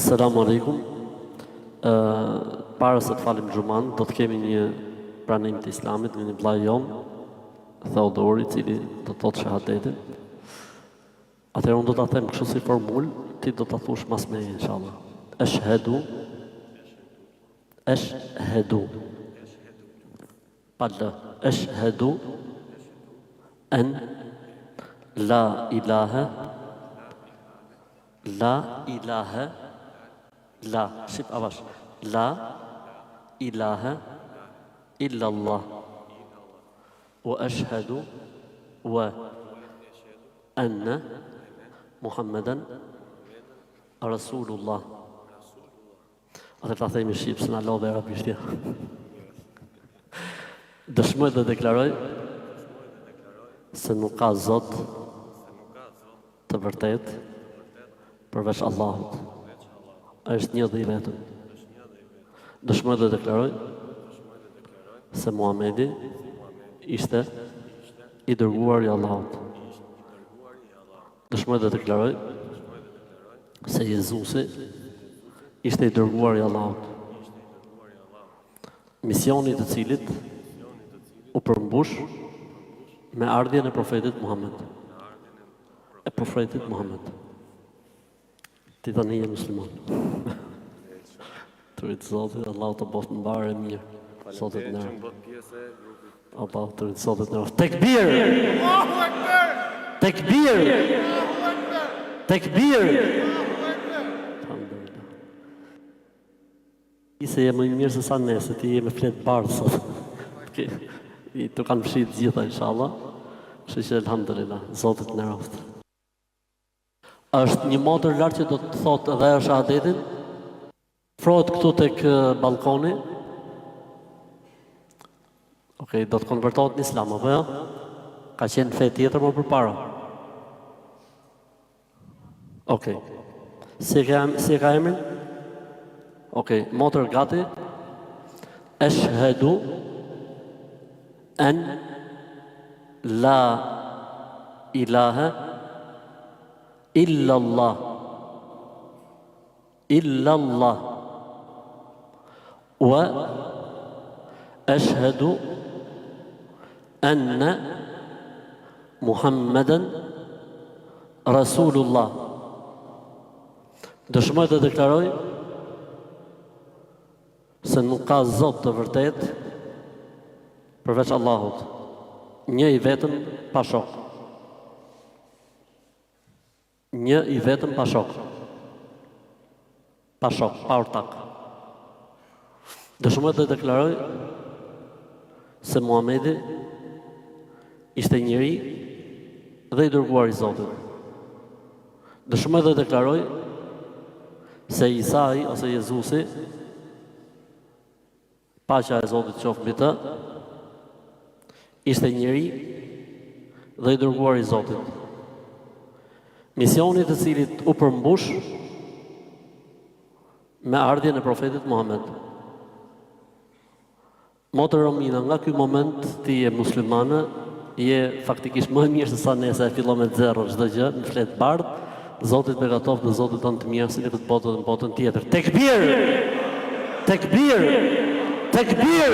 Selamu alaikum. Para se të falim xhuman, do të kemi një pranim të Islamit nga një vllai jon, Theodori, i cili do të thotë shahadetin. Atëherë unë do ta them kështu si formul, ti do ta thush mas meje inshallah. Ashhadu Palla ashhadu an la ilaha shif avash la ilaha illallah wa ashhadu wa anna Muhammadan Rasulullah. Atë ta themi shqip, se na lodhe arabishtja. Dëshmoj dhe deklaroj se nuk ka Zot të vërtet përveç Allahut. Është një dhe i vetëm. Dëshmoj dhe deklaroj se Muhamedi ishte i dërguar i Allahut. Dëshmoj dhe deklaroj se Jezusi ishte i dërguar i Allahut. Misioni të cilit u përmbush me ardhjen e profetit Muhammed. Ti tani je musliman. Turit Zotit, Allah të boft në barë e mirë. Zotit në Allah turit Zotit në Tekbir! Tekbir! Tekbir! Ti se je më mirë se sa ne, se ti je me fletë bardhë sot. I të kanë fshit gjitha, inshallah. Kështu që elhamdulillah, Zotit në roft. Është një motër lartë që do të thotë edhe ajo shahadetin. Frohet këtu tek balkoni. Okej, do të konvertohet në Islam, apo jo? Ka qenë fe tjetër më përpara. Okej. Si ka emrin? Okej, motër gati. Ashhadu an la ilaha illallah wa ashhadu anna Muhammadan Rasulullah. Dëshmoj të deklaroj se nuk ka Zot të vërtet përveç Allahut, një i vetëm pa shok. Një i vetëm pa shok. Pa shok, pa ortak. Dëshmoj të deklaroj se Muhamedi ishte njeri dhe i dërguar i Zotit. Dëshmoj të deklaroj se Isai ose Jezusi, paqja e Zotit qoftë mbi të, ishte njeri dhe i dërguar i Zotit. Misioni të cilit u përmbush me ardhjen e profetit Muhammed. Motër Romina, nga ky moment ti je muslimane, je faktikisht më mirë se sa nese e fillon me zero çdo gjë, në fletë bardh. Zotit begatoft dhe Zotit tonë të mirë, si në këtë botë dhe në botën tjetër. Tekbir! Tekbir! Tekbir!